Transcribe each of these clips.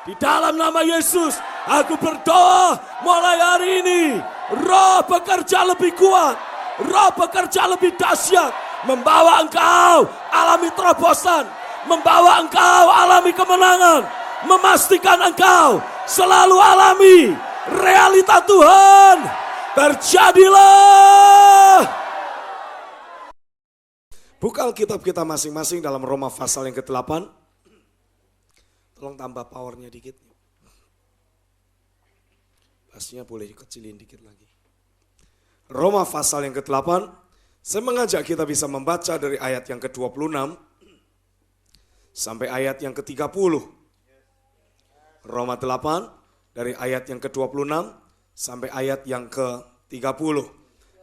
Di dalam nama Yesus, aku berdoa mulai hari ini. Roh bekerja lebih kuat, Roh bekerja lebih dahsyat, membawa engkau alami terobosan, membawa engkau alami kemenangan, memastikan engkau selalu alami realita Tuhan. Terjadilah. Buka Alkitab kita masing-masing dalam Roma pasal yang ke-8. Tolong tambah powernya dikit. Bassnya boleh dikecilin dikit lagi. Roma pasal yang ke-8. Saya mengajak kita bisa membaca dari ayat yang ke-26 sampai ayat yang ke-30. Roma 8 dari ayat yang ke-26 sampai ayat yang ke-30.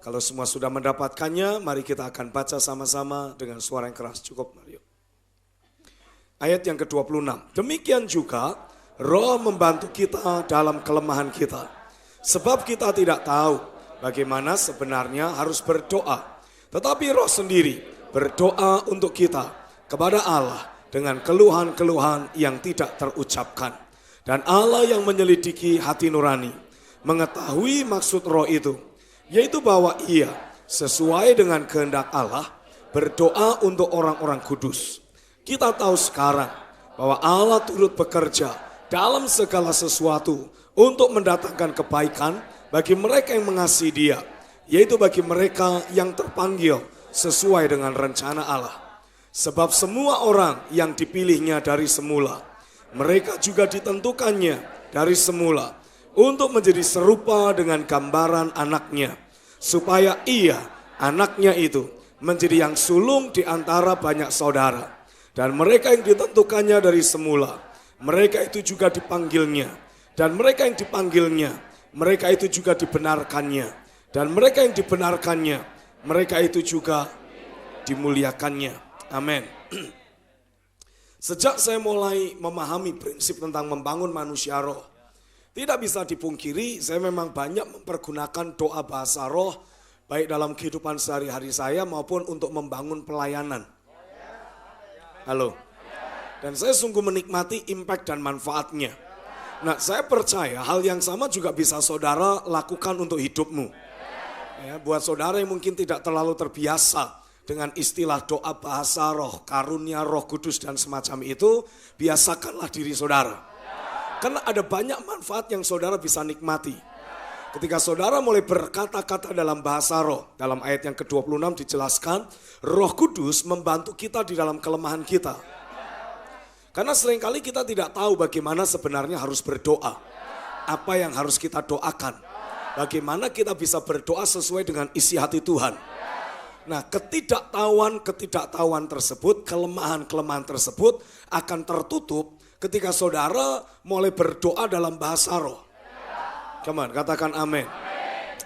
Kalau semua sudah mendapatkannya, mari kita akan baca sama-sama dengan suara yang keras. Cukup, Mario. Ayat yang ke-26. Demikian juga Roh membantu kita dalam kelemahan kita. Sebab kita tidak tahu bagaimana sebenarnya harus berdoa. Tetapi Roh sendiri berdoa untuk kita kepada Allah dengan keluhan-keluhan yang tidak terucapkan. Dan Allah yang menyelidiki hati nurani mengetahui maksud Roh itu, yaitu bahwa Ia sesuai dengan kehendak Allah berdoa untuk orang-orang kudus. Kita tahu sekarang bahwa Allah turut bekerja dalam segala sesuatu untuk mendatangkan kebaikan bagi mereka yang mengasihi Dia, yaitu bagi mereka yang terpanggil sesuai dengan rencana Allah. Sebab semua orang yang dipilihnya dari semula, mereka juga ditentukannya dari semula untuk menjadi serupa dengan gambaran anaknya, supaya Ia, anaknya itu, menjadi yang sulung di antara banyak saudara. Dan mereka yang ditentukannya dari semula, mereka itu juga dipanggilnya. Dan mereka yang dipanggilnya, mereka itu juga dibenarkannya. Dan mereka yang dibenarkannya, mereka itu juga dimuliakannya. Amin. Sejak saya mulai memahami prinsip tentang membangun manusia roh, tidak bisa dipungkiri saya memang banyak mempergunakan doa bahasa roh, baik dalam kehidupan sehari-hari saya maupun untuk membangun pelayanan. Halo. Dan saya sungguh menikmati impact dan manfaatnya. Nah, saya percaya hal yang sama juga bisa saudara lakukan untuk hidupmu. Ya, buat saudara yang mungkin tidak terlalu terbiasa dengan istilah doa bahasa roh, karunia roh kudus dan semacam itu, biasakanlah diri saudara. Karena ada banyak manfaat yang saudara bisa nikmati. Ketika saudara mulai berkata-kata dalam bahasa roh, dalam ayat yang ke-26 dijelaskan, Roh Kudus membantu kita di dalam kelemahan kita. Karena seringkali kita tidak tahu bagaimana sebenarnya harus berdoa. Apa yang harus kita doakan. Bagaimana kita bisa berdoa sesuai dengan isi hati Tuhan. Nah, ketidaktahuan tersebut, kelemahan-kelemahan tersebut akan tertutup ketika saudara mulai berdoa dalam bahasa roh. Come on, katakan amin.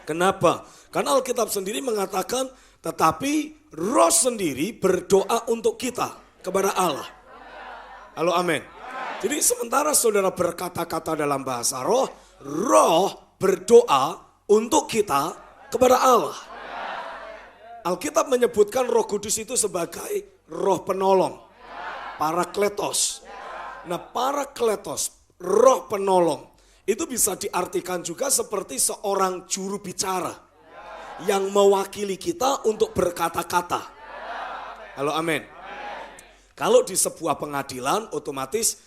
Kenapa? Karena Alkitab sendiri mengatakan, tetapi Roh sendiri berdoa untuk kita kepada Allah. Halo, amin. Jadi sementara saudara berkata-kata dalam bahasa roh, Roh berdoa untuk kita kepada Allah. Alkitab menyebutkan Roh Kudus itu sebagai roh penolong, parakletos. Nah, parakletos, roh penolong, itu bisa diartikan juga seperti seorang juru bicara yang mewakili kita untuk berkata-kata. Halo, amin. Kalau di sebuah pengadilan otomatis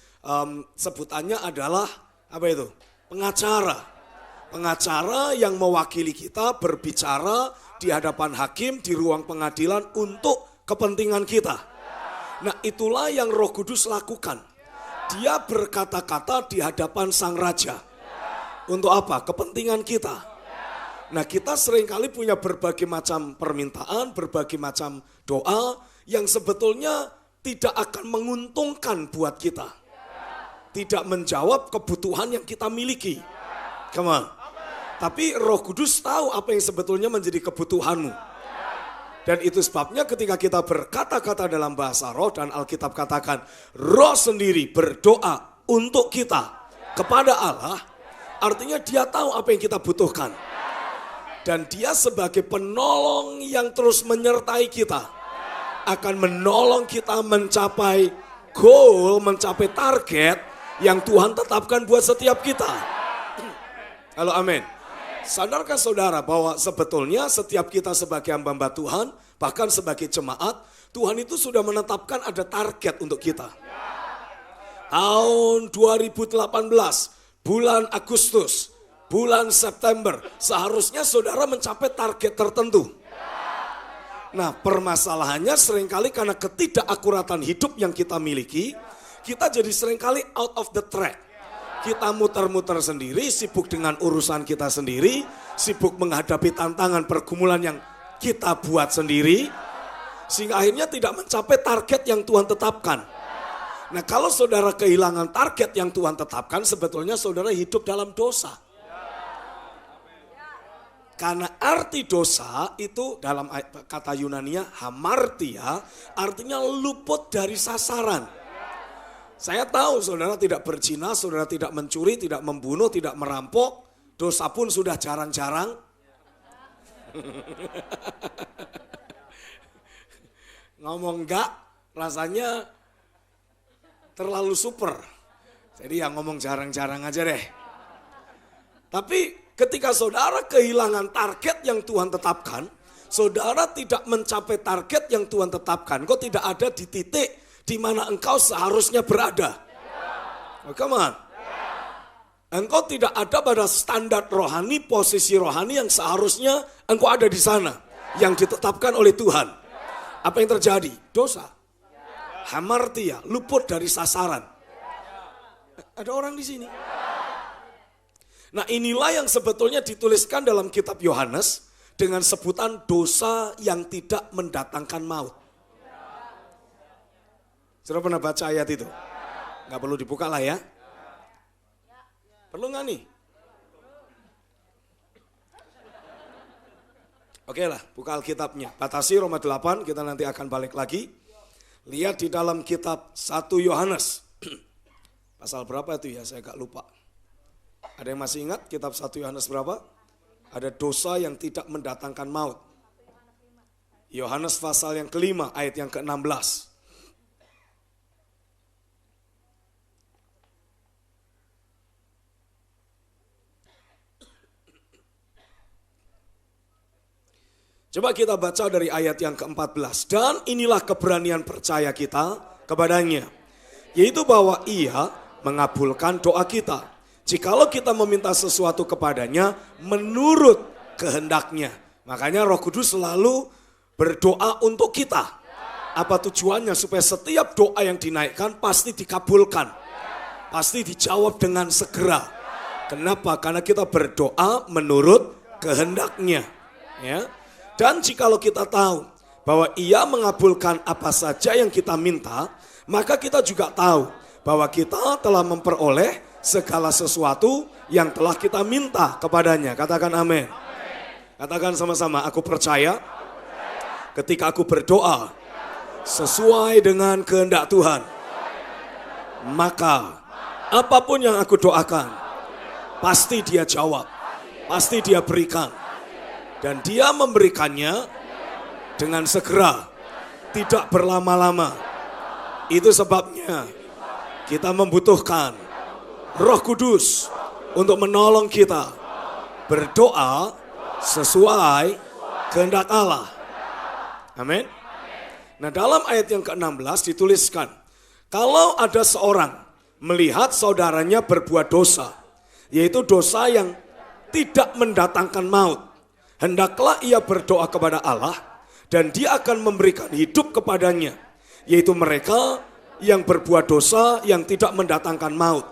sebutannya adalah apa itu? Pengacara. Pengacara yang mewakili kita berbicara di hadapan hakim di ruang pengadilan untuk kepentingan kita. Nah, itulah yang Roh Kudus lakukan. Dia berkata-kata di hadapan Sang Raja. Untuk apa? Kepentingan kita. Nah, kita seringkali punya berbagai macam permintaan, berbagai macam doa yang sebetulnya tidak akan menguntungkan buat kita. Tidak menjawab kebutuhan yang kita miliki. Come on. Tapi Roh Kudus tahu apa yang sebetulnya menjadi kebutuhanmu. Dan itu sebabnya ketika kita berkata-kata dalam bahasa roh dan Alkitab katakan Roh sendiri berdoa untuk kita kepada Allah, artinya dia tahu apa yang kita butuhkan. Dan dia sebagai penolong yang terus menyertai kita, akan menolong kita mencapai goal, mencapai target yang Tuhan tetapkan buat setiap kita. Halo, amin. Sadarkah saudara bahwa sebetulnya setiap kita sebagai hamba-hamba Tuhan, bahkan sebagai jemaat, Tuhan itu sudah menetapkan ada target untuk kita. Tahun 2018, bulan Agustus, bulan September, seharusnya saudara mencapai target tertentu. Nah, permasalahannya seringkali karena ketidakakuratan hidup yang kita miliki, kita jadi seringkali out of the track. Kita muter-muter sendiri, sibuk dengan urusan kita sendiri, sibuk menghadapi tantangan pergumulan yang kita buat sendiri, sehingga akhirnya tidak mencapai target yang Tuhan tetapkan. Nah, kalau saudara kehilangan target yang Tuhan tetapkan, sebetulnya saudara hidup dalam dosa. Karena arti dosa itu dalam kata Yunania hamartia, artinya luput dari sasaran. Saya tahu saudara tidak berzina, saudara tidak mencuri, tidak membunuh, tidak merampok. Dosa pun sudah jarang-jarang. Ngomong enggak, rasanya terlalu super. Jadi ya ngomong jarang-jarang aja deh. Tapi ketika saudara kehilangan target yang Tuhan tetapkan, saudara tidak mencapai target yang Tuhan tetapkan. Kau tidak ada di titik di mana engkau seharusnya berada. Oh, come on. Engkau tidak ada pada standar rohani, posisi rohani yang seharusnya engkau ada di sana. Yang ditetapkan oleh Tuhan. Apa yang terjadi? Dosa. Hamartia, luput dari sasaran. Ada orang di sini. Nah, inilah yang sebetulnya dituliskan dalam kitab Yohanes dengan sebutan dosa yang tidak mendatangkan maut. Sudah pernah baca ayat itu? Nggak perlu dibuka lah ya. Perlu nggak nih? Oke lah, buka Alkitabnya. Batasi Roma 8, kita nanti akan balik lagi. Lihat di dalam kitab 1 Yohanes. Pasal berapa itu ya, saya gak lupa. Ada yang masih ingat kitab 1 Yohanes berapa? Ada dosa yang tidak mendatangkan maut. Yohanes pasal yang kelima, ayat yang ke-16. Coba kita baca dari ayat yang ke-14. Dan inilah keberanian percaya kita kepadanya. Yaitu bahwa ia mengabulkan doa kita. Jikalau kita meminta sesuatu kepadanya menurut kehendaknya. Makanya Roh Kudus selalu berdoa untuk kita. Apa tujuannya? Supaya setiap doa yang dinaikkan pasti dikabulkan. Pasti dijawab dengan segera. Kenapa? Karena kita berdoa menurut kehendaknya. Ya. Dan jikalau kita tahu bahwa ia mengabulkan apa saja yang kita minta, maka kita juga tahu bahwa kita telah memperoleh segala sesuatu yang telah kita minta kepadanya. Katakan amin. Katakan sama-sama, aku percaya ketika aku berdoa sesuai dengan kehendak Tuhan, maka apapun yang aku doakan, pasti dia jawab, pasti dia berikan. Dan dia memberikannya dengan segera, tidak berlama-lama. Itu sebabnya kita membutuhkan Roh Kudus untuk menolong kita berdoa sesuai kehendak Allah. Amin. Nah, dalam ayat yang ke-16 dituliskan, kalau ada seorang melihat saudaranya berbuat dosa, yaitu dosa yang tidak mendatangkan maut, hendaklah ia berdoa kepada Allah dan dia akan memberikan hidup kepadanya, yaitu mereka yang berbuat dosa yang tidak mendatangkan maut.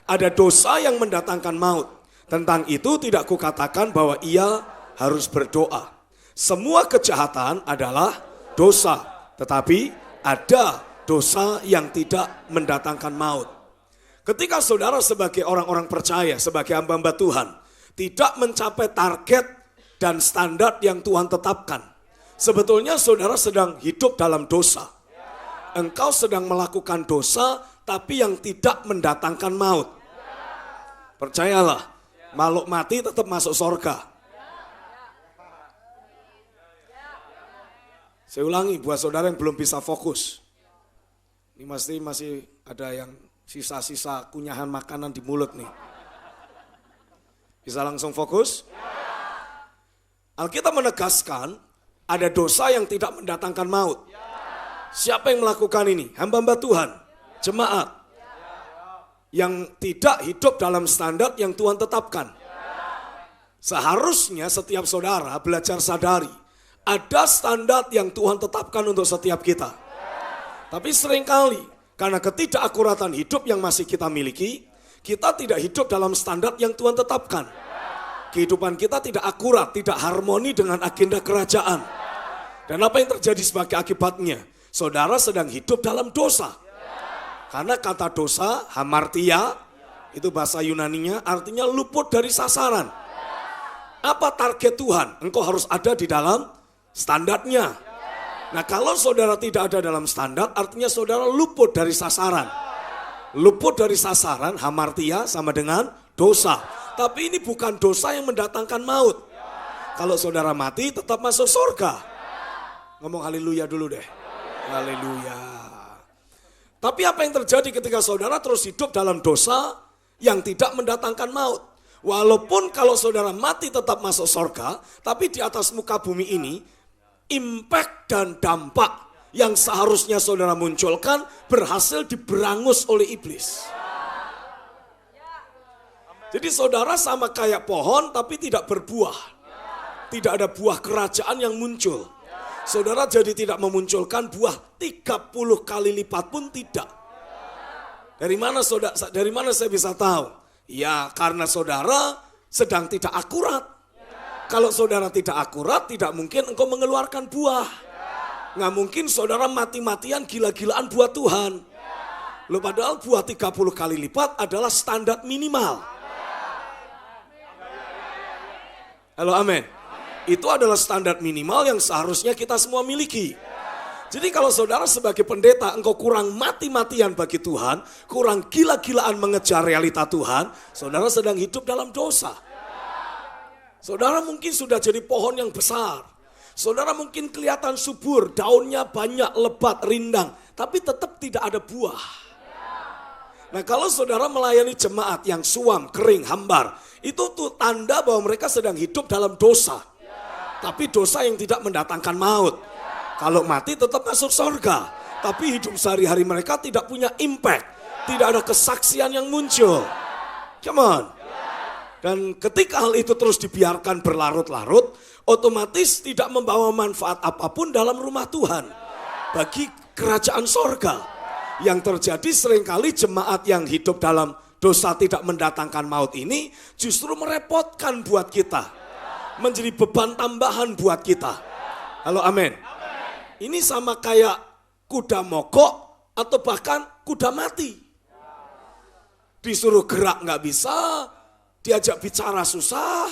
Ada dosa yang mendatangkan maut. Tentang itu tidak kukatakan bahwa ia harus berdoa. Semua kejahatan adalah dosa, tetapi ada dosa yang tidak mendatangkan maut. Ketika saudara sebagai orang-orang percaya, sebagai hamba-hamba Tuhan, tidak mencapai target dan standar yang Tuhan tetapkan, sebetulnya saudara sedang hidup dalam dosa. Engkau sedang melakukan dosa tapi yang tidak mendatangkan maut. Percayalah, makhluk mati tetap masuk surga. Saya ulangi buat saudara yang belum bisa fokus. Ini masih ada yang Sisa-sisa kunyahan makanan di mulut nih. Bisa langsung fokus? Alkitab menegaskan ada dosa yang tidak mendatangkan maut. Siapa yang melakukan ini? Hamba-hamba Tuhan, jemaat. Yang tidak hidup dalam standar yang Tuhan tetapkan. Seharusnya setiap saudara belajar sadari, ada standar yang Tuhan tetapkan untuk setiap kita. Tapi seringkali, karena ketidakakuratan hidup yang masih kita miliki, kita tidak hidup dalam standar yang Tuhan tetapkan. Kehidupan kita tidak akurat, tidak harmoni dengan agenda kerajaan. Dan apa yang terjadi sebagai akibatnya? Saudara sedang hidup dalam dosa. Karena kata dosa, hamartia, itu bahasa Yunaninya, artinya luput dari sasaran. Apa target Tuhan? Engkau harus ada di dalam standarnya. Nah kalau saudara tidak ada dalam standar, artinya saudara luput dari sasaran. Luput dari sasaran, hamartia sama dengan dosa. Tapi ini bukan dosa yang mendatangkan maut. Kalau saudara mati tetap masuk surga. Ngomong haleluya dulu deh. Haleluya. Tapi apa yang terjadi ketika saudara terus hidup dalam dosa yang tidak mendatangkan maut? Walaupun kalau saudara mati tetap masuk surga, tapi di atas muka bumi ini, impact dan dampak yang seharusnya saudara munculkan berhasil diberangus oleh iblis. Jadi saudara sama kayak pohon tapi tidak berbuah. Tidak ada buah kerajaan yang muncul. Saudara jadi tidak memunculkan buah 30 kali lipat pun tidak. Dari mana saya bisa tahu? Ya karena saudara sedang tidak akurat. Kalau saudara tidak akurat, tidak mungkin engkau mengeluarkan buah. Nggak mungkin saudara mati-matian gila-gilaan buat Tuhan. Loh padahal buah 30 kali lipat adalah standar minimal. Halo amin. Itu adalah standar minimal yang seharusnya kita semua miliki. Jadi kalau saudara sebagai pendeta engkau kurang mati-matian bagi Tuhan, kurang gila-gilaan mengejar realita Tuhan, saudara sedang hidup dalam dosa. Saudara mungkin sudah jadi pohon yang besar. Saudara mungkin kelihatan subur, daunnya banyak, lebat, rindang, tapi tetap tidak ada buah. Nah kalau saudara melayani jemaat yang suam, kering, hambar, itu tuh tanda bahwa mereka sedang hidup dalam dosa. Tapi dosa yang tidak mendatangkan maut. Kalau mati tetap masuk surga. Tapi hidup sehari-hari mereka tidak punya impact. Tidak ada kesaksian yang muncul. Come on. Dan ketika hal itu terus dibiarkan berlarut-larut, otomatis tidak membawa manfaat apapun dalam rumah Tuhan. Bagi kerajaan surga. Yang terjadi seringkali jemaat yang hidup dalam dosa tidak mendatangkan maut ini justru merepotkan buat kita. Menjadi beban tambahan buat kita. Halo amin. Ini sama kayak kuda mogok atau bahkan kuda mati. Disuruh gerak nggak bisa, diajak bicara susah,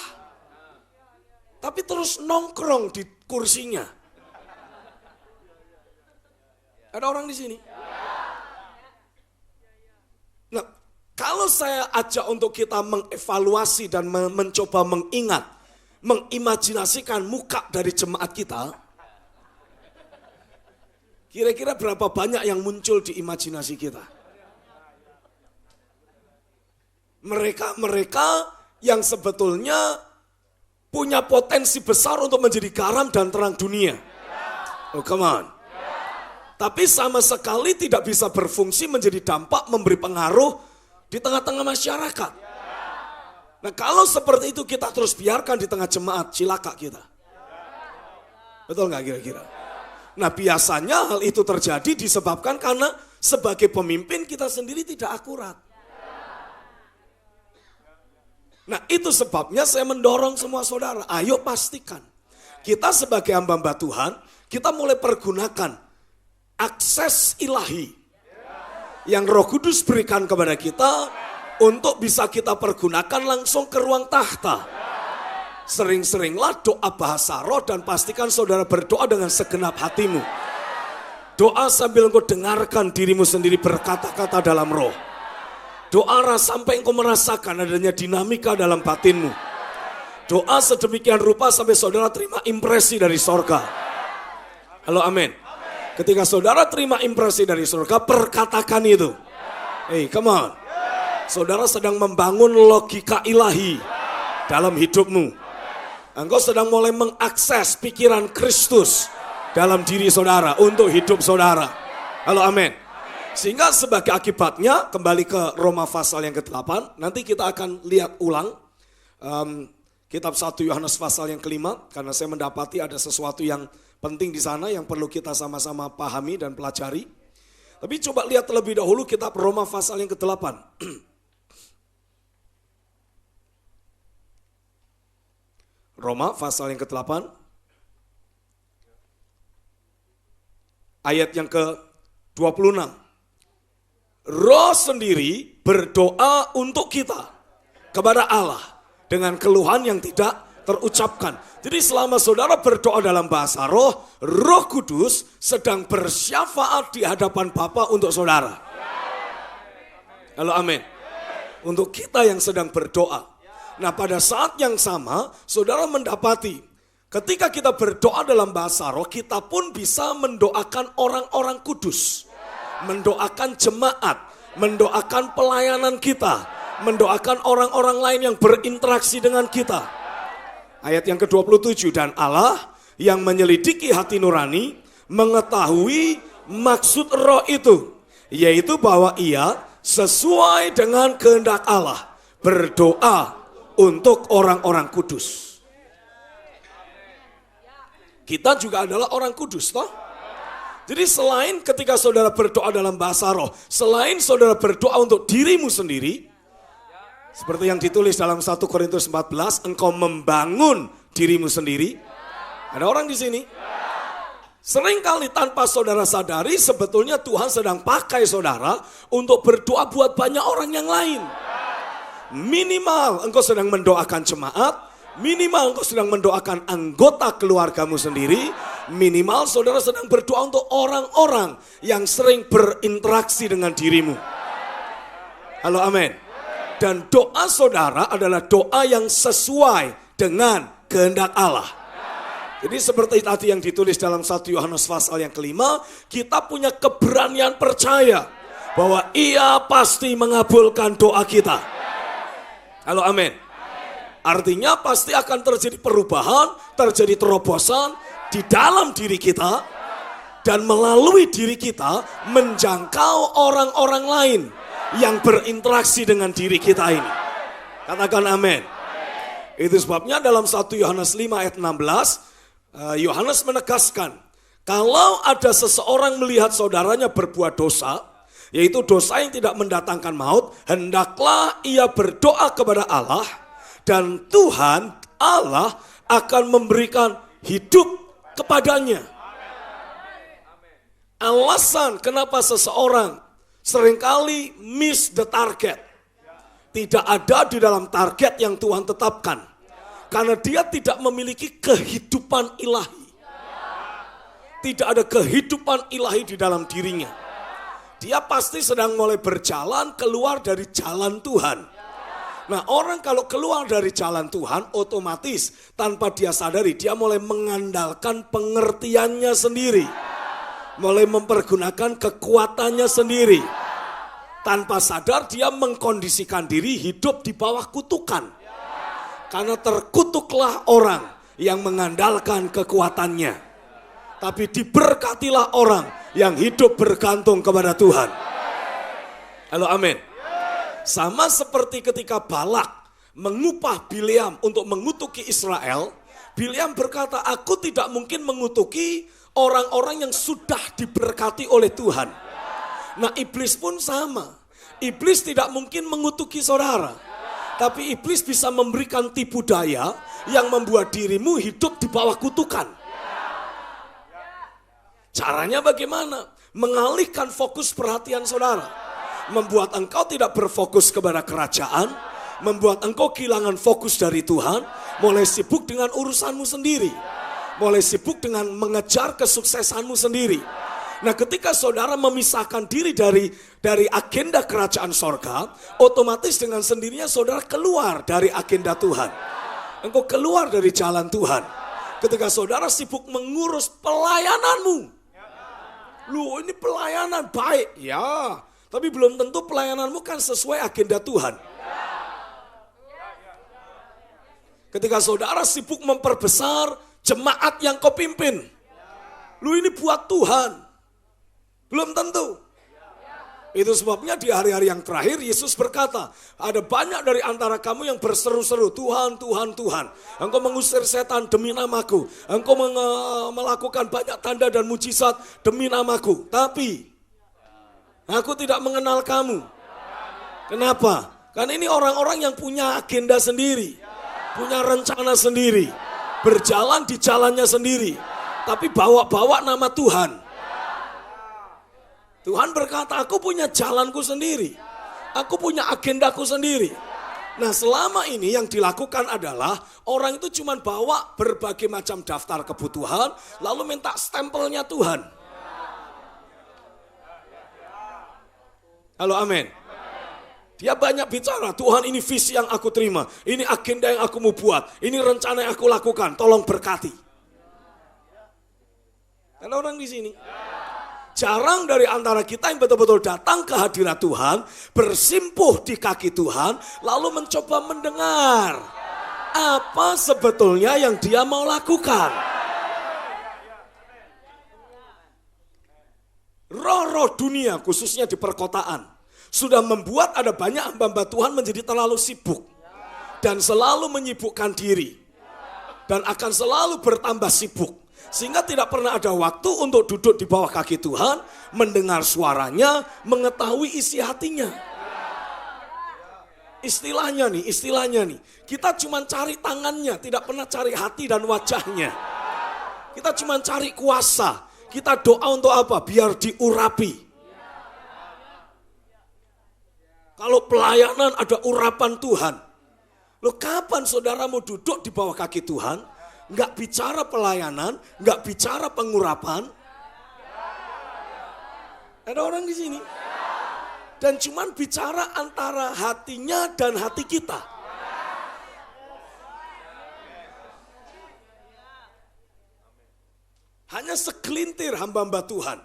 tapi terus nongkrong di kursinya. Ada orang di sini? Nah, kalau saya ajak untuk kita mengevaluasi dan mencoba mengingat, mengimajinasikan muka dari jemaat kita, kira-kira berapa banyak yang muncul di imajinasi kita? Mereka yang sebetulnya punya potensi besar untuk menjadi garam dan terang dunia. Oh come on. Tapi sama sekali tidak bisa berfungsi menjadi dampak memberi pengaruh di tengah-tengah masyarakat. Nah kalau seperti itu kita terus biarkan di tengah jemaat, cilaka kita. Betul nggak kira-kira? Nah biasanya hal itu terjadi disebabkan karena sebagai pemimpin kita sendiri tidak akurat. Nah itu sebabnya saya mendorong semua saudara, ayo pastikan. Kita sebagai hamba-hamba Tuhan, kita mulai pergunakan akses ilahi yang Roh Kudus berikan kepada kita untuk bisa kita pergunakan langsung ke ruang tahta. Sering-seringlah doa bahasa roh dan pastikan saudara berdoa dengan segenap hatimu. Doa sambil engkau dengarkan dirimu sendiri berkata-kata dalam roh. Doa sampai engkau merasakan adanya dinamika dalam batinmu. Doa sedemikian rupa sampai saudara terima impresi dari sorga. Halo amin. Ketika saudara terima impresi dari surga, perkatakan itu. Hey, come on. Saudara sedang membangun logika ilahi dalam hidupmu. Engkau sedang mulai mengakses pikiran Kristus dalam diri saudara untuk hidup saudara. Halo, amin. Sehingga sebagai akibatnya, kembali ke Roma pasal yang ke-8, nanti kita akan lihat ulang kitab 1 Yohanes pasal yang ke-5, karena saya mendapati ada sesuatu yang penting di sana yang perlu kita sama-sama pahami dan pelajari. Tapi coba lihat terlebih dahulu kitab Roma pasal yang ke-8. Roma pasal yang ke-8, ayat yang ke-26. Roh sendiri berdoa untuk kita kepada Allah dengan keluhan yang tidak terucapkan. Jadi selama saudara berdoa dalam bahasa roh, Roh Kudus sedang bersyafaat di hadapan Bapa untuk saudara. Halo, amin. Untuk kita yang sedang berdoa. Nah, pada saat yang sama, saudara mendapati ketika kita berdoa dalam bahasa roh, kita pun bisa mendoakan orang-orang kudus. Mendoakan jemaat, mendoakan pelayanan kita, mendoakan orang-orang lain yang berinteraksi dengan kita. Ayat yang ke-27, dan Allah yang menyelidiki hati nurani mengetahui maksud roh itu, yaitu bahwa ia sesuai dengan kehendak Allah berdoa untuk orang-orang kudus. Kita juga adalah orang kudus, toh? Jadi selain ketika saudara berdoa dalam bahasa roh, selain saudara berdoa untuk dirimu sendiri, seperti yang ditulis dalam 1 Korintus 14, engkau membangun dirimu sendiri. Ada orang di sini? Seringkali tanpa saudara sadari, sebetulnya Tuhan sedang pakai saudara untuk berdoa buat banyak orang yang lain. Minimal engkau sedang mendoakan jemaat, minimal engkau sedang mendoakan anggota keluargamu sendiri, minimal saudara sedang berdoa untuk orang-orang yang sering berinteraksi dengan dirimu. Halo, amin. Dan doa saudara adalah doa yang sesuai dengan kehendak Allah. Jadi seperti tadi yang ditulis dalam 1 Yohanes pasal yang ke-5, kita punya keberanian percaya bahwa Ia pasti mengabulkan doa kita. Halo, amin. Artinya pasti akan terjadi perubahan, terjadi terobosan di dalam diri kita, dan melalui diri kita menjangkau orang-orang lain yang berinteraksi dengan diri kita ini. Katakan amin. Itu sebabnya dalam 1 Yohanes 5 ayat 16, Yohanes menegaskan, kalau ada seseorang melihat saudaranya berbuat dosa, yaitu dosa yang tidak mendatangkan maut, hendaklah ia berdoa kepada Allah, dan Tuhan Allah akan memberikan hidup kepadanya. Alasan kenapa seseorang seringkali miss the target, tidak ada di dalam target yang Tuhan tetapkan, karena dia tidak memiliki kehidupan ilahi. Tidak ada kehidupan ilahi di dalam dirinya. Dia pasti sedang mulai berjalan keluar dari jalan Tuhan. Nah, orang kalau keluar dari jalan Tuhan, otomatis tanpa dia sadari, dia mulai mengandalkan pengertiannya sendiri. Mulai mempergunakan kekuatannya sendiri. Tanpa sadar dia mengkondisikan diri hidup di bawah kutukan. Karena terkutuklah orang yang mengandalkan kekuatannya. Tapi diberkatilah orang yang hidup bergantung kepada Tuhan. Halo, amin. Sama seperti ketika Balak mengupah Bileam untuk mengutuki Israel, Bileam berkata, aku tidak mungkin mengutuki orang-orang yang sudah diberkati oleh Tuhan. Nah, iblis pun sama. Iblis tidak mungkin mengutuki saudara. Tapi iblis bisa memberikan tipu daya yang membuat dirimu hidup di bawah kutukan. Caranya bagaimana? Mengalihkan fokus perhatian saudara. Membuat engkau tidak berfokus kepada kerajaan. Membuat engkau kehilangan fokus dari Tuhan. Mulai sibuk dengan urusanmu sendiri. Mulai sibuk dengan mengejar kesuksesanmu sendiri. Nah, ketika saudara memisahkan diri dari agenda kerajaan sorga, otomatis dengan sendirinya saudara keluar dari agenda Tuhan. Engkau keluar dari jalan Tuhan. Ketika saudara sibuk mengurus pelayananmu. Loh, ini pelayanan baik. Ya, Tapi belum tentu pelayananmu kan sesuai agenda Tuhan. Ketika saudara sibuk memperbesar jemaat yang kau pimpin. Lu ini buat Tuhan. Belum tentu. Itu sebabnya di hari-hari yang terakhir Yesus berkata, ada banyak dari antara kamu yang berseru-seru, Tuhan, Tuhan, Tuhan. Engkau mengusir setan demi namaku. Engkau melakukan banyak tanda dan mujizat demi namaku. Tapi aku tidak mengenal kamu. Kenapa? Karena ini orang-orang yang punya agenda sendiri. Punya rencana sendiri. Berjalan di jalannya sendiri. Tapi bawa-bawa nama Tuhan. Tuhan berkata, aku punya jalanku sendiri. Aku punya agendaku sendiri. Nah selama ini yang dilakukan adalah orang itu cuma bawa berbagai macam daftar kebutuhan. Lalu minta stempelnya Tuhan. Halo amin. Dia banyak bicara, Tuhan ini visi yang aku terima. Ini agenda yang aku mau buat. Ini rencana yang aku lakukan. Tolong berkati. Ada orang di sini. Jarang dari antara kita yang betul-betul datang ke hadirat Tuhan, bersimpuh di kaki Tuhan, lalu mencoba mendengar apa sebetulnya yang dia mau lakukan. Roh-roh dunia, khususnya di perkotaan, sudah membuat ada banyak hamba-hamba Tuhan menjadi terlalu sibuk dan selalu menyibukkan diri dan akan selalu bertambah sibuk. Sehingga tidak pernah ada waktu untuk duduk di bawah kaki Tuhan, mendengar suaranya, mengetahui isi hatinya. Istilahnya nih, kita cuma cari tangannya, tidak pernah cari hati dan wajahnya. Kita cuma cari kuasa, kita doa untuk apa? Biar diurapi. Kalau pelayanan ada urapan Tuhan. Loh kapan saudara mau duduk di bawah kaki Tuhan? Enggak bicara pelayanan, enggak bicara pengurapan. Ada orang di sini. Dan cuman bicara antara hatinya dan hati kita. Hanya segelintir hamba-hamba Tuhan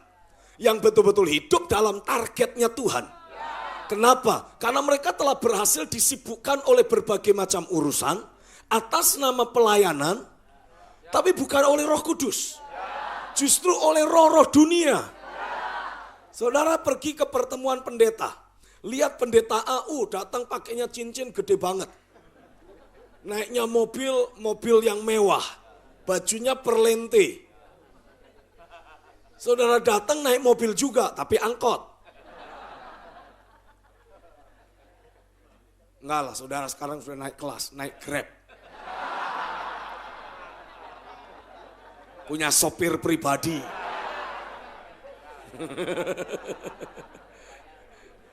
yang betul-betul hidup dalam targetnya Tuhan. Kenapa? Karena mereka telah berhasil disibukkan oleh berbagai macam urusan atas nama pelayanan. Tapi bukan oleh Roh Kudus. Justru oleh roh-roh dunia. Saudara pergi ke pertemuan pendeta. Lihat pendeta AU datang pakainya cincin gede banget. Naiknya mobil yang mewah. Bajunya perlente. Saudara datang naik mobil juga tapi angkot. Enggak lah saudara sekarang sudah naik kelas, naik Grab. Punya sopir pribadi.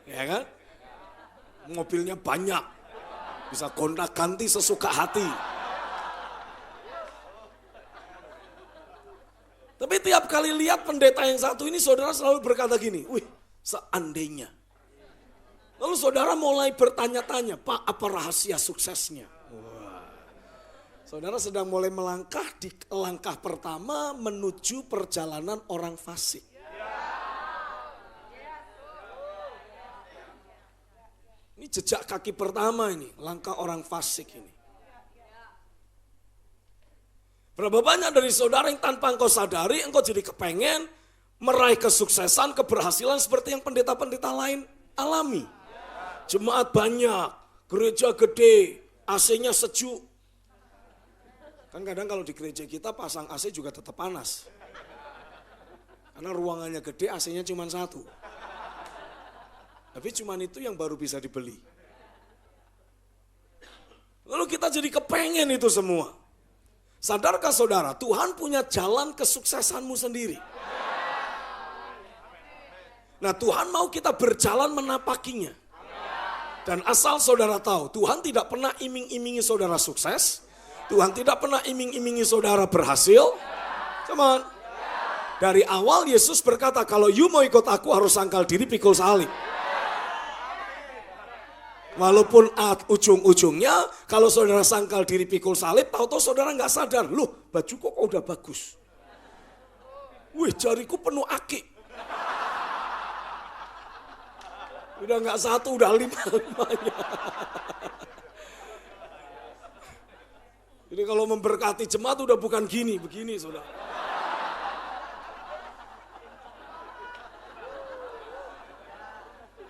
Ya kan? Mobilnya banyak. Bisa gonta-ganti sesuka hati. Tapi tiap kali lihat pendeta yang satu ini saudara selalu berkata gini, wih seandainya. Lalu saudara mulai bertanya-tanya, Pak apa rahasia suksesnya? Saudara sedang mulai melangkah di langkah pertama menuju perjalanan orang fasik. Ini jejak kaki pertama ini, langkah orang fasik ini. Berapa banyak dari saudara yang tanpa engkau sadari, engkau jadi kepengen meraih kesuksesan, keberhasilan seperti yang pendeta-pendeta lain alami. Jemaat banyak, gereja gede, AC-nya sejuk. Kan kadang kalau di gereja kita pasang AC juga tetap panas. Karena ruangannya gede, AC-nya cuma satu. Tapi cuma itu yang baru bisa dibeli. Lalu kita jadi kepengen itu semua. Sadarkah saudara, Tuhan punya jalan kesuksesanmu sendiri. Nah Tuhan mau kita berjalan menapakinya. Dan asal saudara tahu, Tuhan tidak pernah iming-imingi saudara sukses. Tuhan tidak pernah iming-imingi saudara berhasil. Come on. Dari awal Yesus berkata, kalau you mau ikut aku harus sangkal diri pikul salib. Walaupun ujung-ujungnya kalau saudara sangkal diri pikul salib, tahu-tahu saudara nggak sadar, loh baju kok udah bagus. Wih jariku penuh aki. Udah nggak satu, udah lima-limanya. Jadi kalau memberkati jemaat udah bukan begini saudara.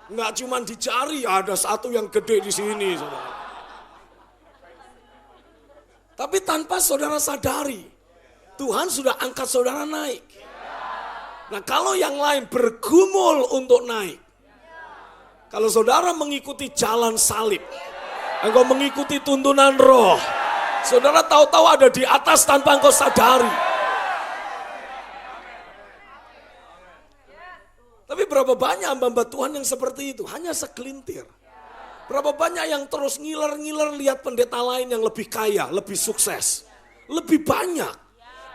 Nggak cuma dicari, ada satu yang gede di sini saudara. Tapi tanpa saudara sadari, Tuhan sudah angkat saudara naik. Nah kalau yang lain bergumul untuk naik, kalau saudara mengikuti jalan salib, engkau mengikuti tuntunan roh, saudara tahu-tahu ada di atas tanpa engkau sadari. Tapi berapa banyak hamba-hamba Tuhan yang seperti itu? Hanya segelintir. Berapa banyak yang terus ngiler-ngiler lihat pendeta lain yang lebih kaya, lebih sukses. Lebih banyak.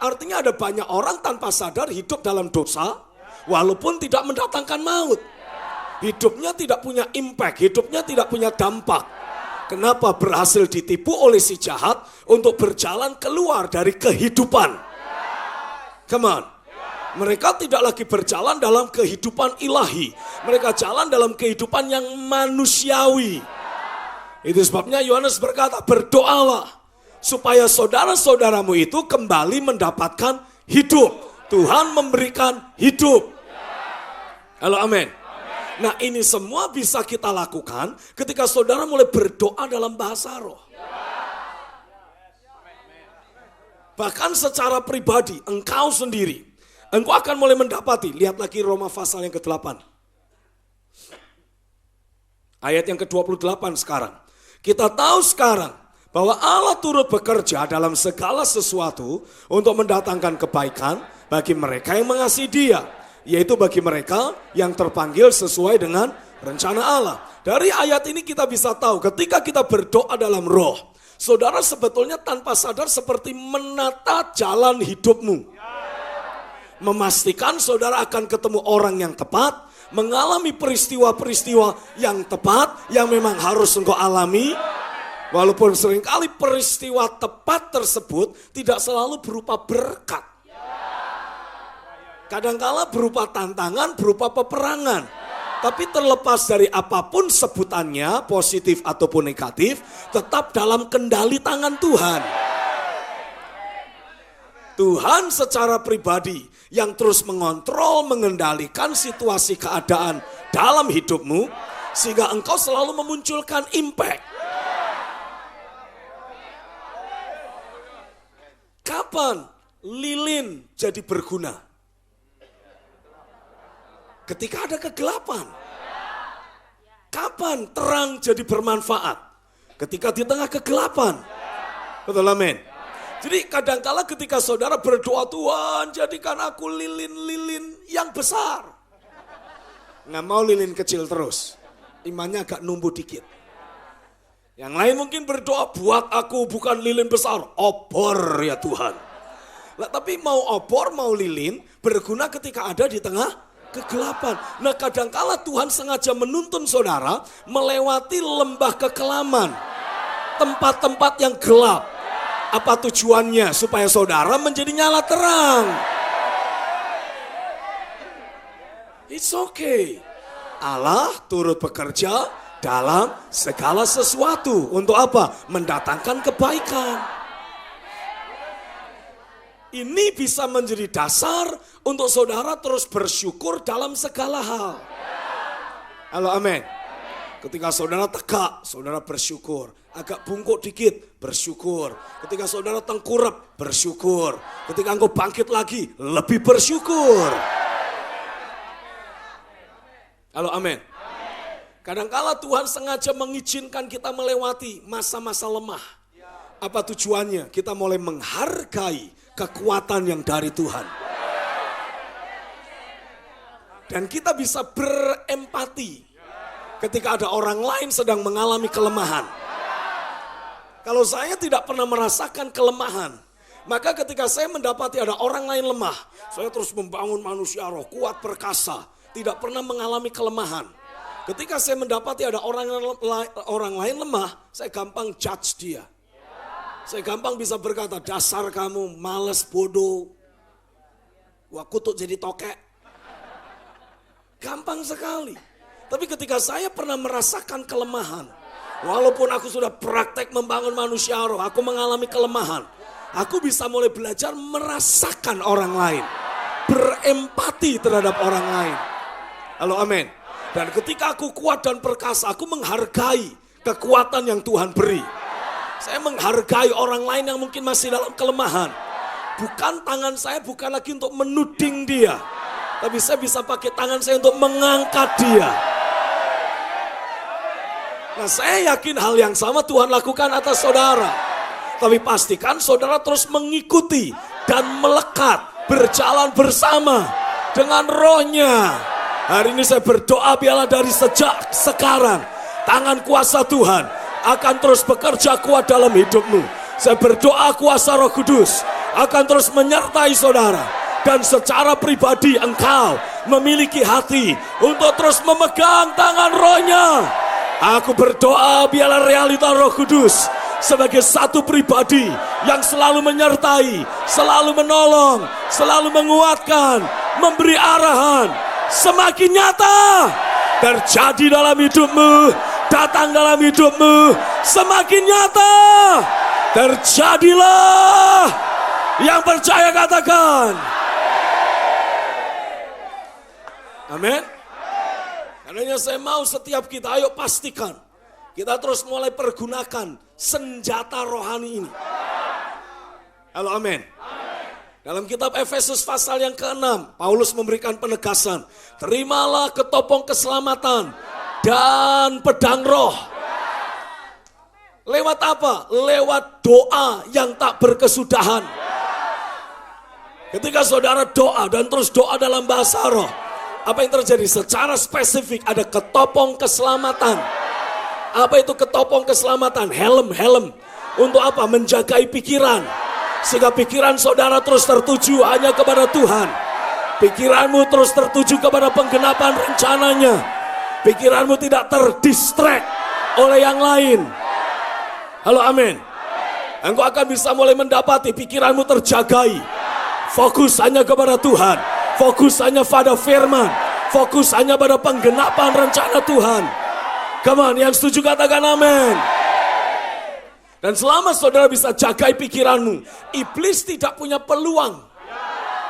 Artinya ada banyak orang tanpa sadar hidup dalam dosa, walaupun tidak mendatangkan maut. Hidupnya tidak punya impact, hidupnya tidak punya dampak. Kenapa? Berhasil ditipu oleh si jahat untuk berjalan keluar dari kehidupan. Come on. Mereka tidak lagi berjalan dalam kehidupan ilahi. Mereka jalan dalam kehidupan yang manusiawi. Itu sebabnya Yohanes berkata, berdoalah supaya saudara-saudaramu itu kembali mendapatkan hidup. Tuhan memberikan hidup. Halo, amin. Nah ini semua bisa kita lakukan ketika saudara mulai berdoa dalam bahasa roh. Bahkan secara pribadi, engkau sendiri. Engkau akan mulai mendapati, lihat lagi Roma pasal yang ke-8. Ayat yang ke-28 sekarang. Kita tahu sekarang bahwa Allah turut bekerja dalam segala sesuatu untuk mendatangkan kebaikan bagi mereka yang mengasihi Dia. Yaitu bagi mereka yang terpanggil sesuai dengan rencana Allah. Dari ayat ini kita bisa tahu ketika kita berdoa dalam roh, saudara sebetulnya tanpa sadar seperti menata jalan hidupmu. Memastikan saudara akan ketemu orang yang tepat, mengalami peristiwa-peristiwa yang tepat, yang memang harus engkau alami. Walaupun seringkali peristiwa tepat tersebut tidak selalu berupa berkat. Kadangkala berupa tantangan, berupa peperangan. Tapi terlepas dari apapun sebutannya, positif ataupun negatif, tetap dalam kendali tangan Tuhan. Tuhan secara pribadi yang terus mengontrol, mengendalikan situasi keadaan dalam hidupmu, sehingga engkau selalu memunculkan impact. Kapan lilin jadi berguna? Ketika ada kegelapan. Kapan terang jadi bermanfaat? Ketika di tengah kegelapan. Betul, amin. Jadi kadangkala ketika saudara berdoa, Tuhan jadikan aku lilin-lilin yang besar. Nggak mau lilin kecil terus. Imannya agak numbuh dikit. Yang lain mungkin berdoa, buat aku bukan lilin besar, obor ya Tuhan. Nah, tapi mau obor, mau lilin, berguna ketika ada di tengah kegelapan. Nah kadangkala Tuhan sengaja menuntun saudara melewati lembah kekelaman. Tempat-tempat yang gelap. Apa tujuannya? Supaya saudara menjadi nyala terang. It's okay. Allah turut bekerja dalam segala sesuatu. Untuk apa? Mendatangkan kebaikan. Ini bisa menjadi dasar untuk saudara terus bersyukur dalam segala hal. Halo, amin. Ketika saudara tegak, saudara bersyukur. Agak bungkuk dikit, bersyukur. Ketika saudara tengkurap, bersyukur. Ketika engkau bangkit lagi, lebih bersyukur. Halo, amin. Kadangkala Tuhan sengaja mengizinkan kita melewati masa-masa lemah. Apa tujuannya? Kita mulai menghargai kekuatan yang dari Tuhan. Dan kita bisa berempati ketika ada orang lain sedang mengalami kelemahan. Kalau saya tidak pernah merasakan kelemahan, maka ketika saya mendapati ada orang lain lemah, saya terus membangun manusia roh, kuat perkasa, tidak pernah mengalami kelemahan. Ketika saya mendapati ada orang lain lemah, saya gampang judge dia. Saya gampang bisa berkata, dasar kamu males bodoh, wah kutuk jadi tokek. Gampang sekali. Tapi ketika saya pernah merasakan kelemahan, walaupun aku sudah praktek membangun manusia roh, aku mengalami kelemahan. Aku bisa mulai belajar merasakan orang lain, berempati terhadap orang lain. Halo, amin. Dan ketika aku kuat dan perkasa, aku menghargai kekuatan yang Tuhan beri. Saya menghargai orang lain yang mungkin masih dalam kelemahan. Bukan tangan saya bukan lagi untuk menuding dia, tapi saya bisa pakai tangan saya untuk mengangkat dia. Nah, saya yakin hal yang sama Tuhan lakukan atas saudara. Tapi pastikan saudara terus mengikuti dan melekat, berjalan bersama dengan rohnya. Hari ini saya berdoa biarlah dari sejak sekarang tangan kuasa Tuhan akan terus bekerja kuat dalam hidupmu. Saya berdoa kuasa Roh Kudus akan terus menyertai saudara. Dan secara pribadi engkau memiliki hati untuk terus memegang tangan rohnya. Aku berdoa biarlah realita Roh Kudus sebagai satu pribadi yang selalu menyertai, selalu menolong, selalu menguatkan, memberi arahan, semakin nyata terjadi dalam hidupmu, datang dalam hidupmu, semakin nyata terjadilah. Yang percaya katakan amin. Karena saya mau setiap kita, ayo pastikan kita terus mulai pergunakan senjata rohani ini. Halo, amin. Dalam kitab Efesus pasal yang ke-6, Paulus memberikan penegasan. Terimalah ketopong keselamatan dan pedang roh. Lewat apa? Lewat doa yang tak berkesudahan. Ketika saudara doa dan terus doa dalam bahasa roh, apa yang terjadi? Secara spesifik ada ketopong keselamatan. Apa itu ketopong keselamatan? Helm. Untuk apa? Menjagai pikiran. Sehingga pikiran saudara terus tertuju hanya kepada Tuhan. Pikiranmu terus tertuju kepada penggenapan rencananya. Pikiranmu tidak terdistract oleh yang lain. Halo, amin. Engkau akan bisa mulai mendapati pikiranmu terjagai. Fokus hanya kepada Tuhan. Fokus hanya pada firman. Fokus hanya pada penggenapan rencana Tuhan. Come on, yang setuju katakan amin. Dan selama saudara bisa jagai pikiranmu, iblis tidak punya peluang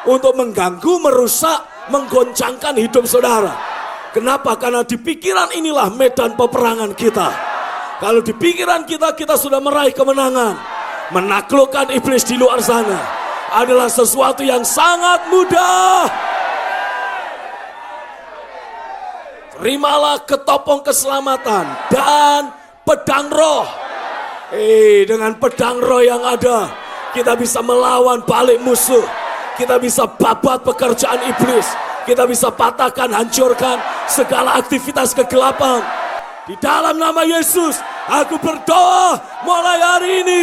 untuk mengganggu, merusak, menggoncangkan hidup saudara. Kenapa? Karena di pikiran inilah medan peperangan kita. Kalau di pikiran kita, kita sudah meraih kemenangan. Menaklukkan iblis di luar sana adalah sesuatu yang sangat mudah. Terimalah ketopong keselamatan dan pedang roh. Dengan pedang roh yang ada, kita bisa melawan balik musuh. Kita bisa babat pekerjaan iblis. Kita bisa patahkan, hancurkan segala aktivitas kegelapan. Di dalam nama Yesus, aku berdoa mulai hari ini,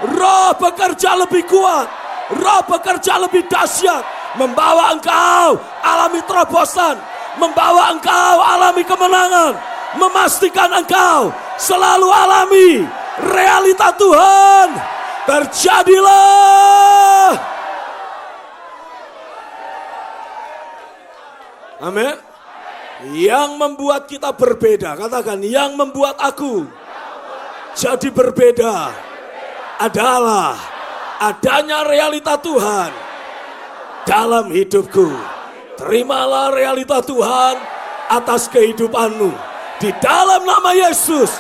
roh bekerja lebih kuat. Roh bekerja lebih dahsyat, membawa engkau alami terobosan, membawa engkau alami kemenangan, memastikan engkau selalu alami realita Tuhan. Terjadilah. Amin. Yang membuat kita berbeda, katakan, yang membuat aku jadi berbeda adalah adanya realita Tuhan dalam hidupku. Terimalah realita Tuhan atas kehidupanmu. Di dalam nama Yesus,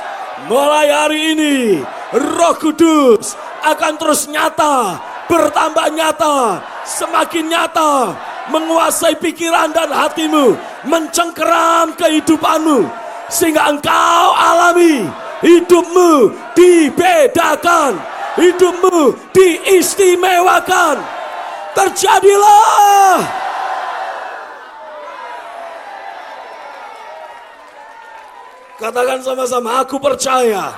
mulai hari ini, Roh Kudus akan terus nyata, bertambah nyata, semakin nyata, menguasai pikiran dan hatimu, mencengkeram kehidupanmu, sehingga engkau alami hidupmu dibedakan, hidupmu diistimewakan. Terjadilah. Katakan sama-sama, aku percaya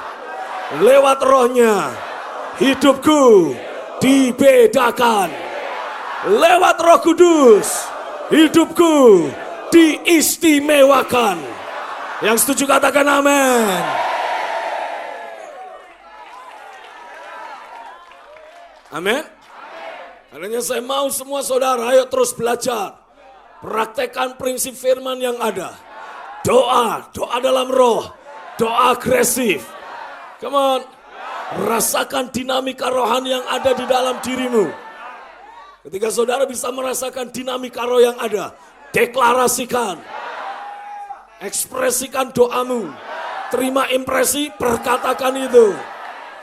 lewat rohnya hidupku dibedakan. Lewat Roh Kudus hidupku diistimewakan. Yang setuju katakan amin. Amin. Karena saya mau semua saudara, ayo terus belajar. Praktekkan prinsip firman yang ada. Doa dalam roh, doa agresif. Come on, rasakan dinamika rohani yang ada di dalam dirimu. Ketika saudara bisa merasakan dinamika roh yang ada, deklarasikan, ekspresikan doamu. Terima impresi, perkatakan itu.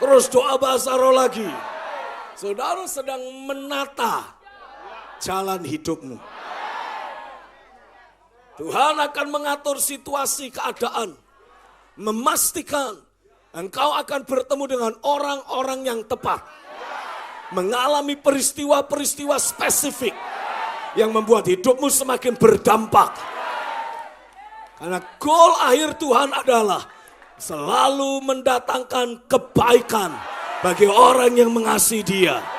Terus doa bahasa roh lagi. Saudara sedang menata jalan hidupmu. Tuhan akan mengatur situasi keadaan. Memastikan engkau akan bertemu dengan orang-orang yang tepat. Mengalami peristiwa-peristiwa spesifik yang membuat hidupmu semakin berdampak. Karena goal akhir Tuhan adalah selalu mendatangkan kebaikan bagi orang yang mengasihi Dia.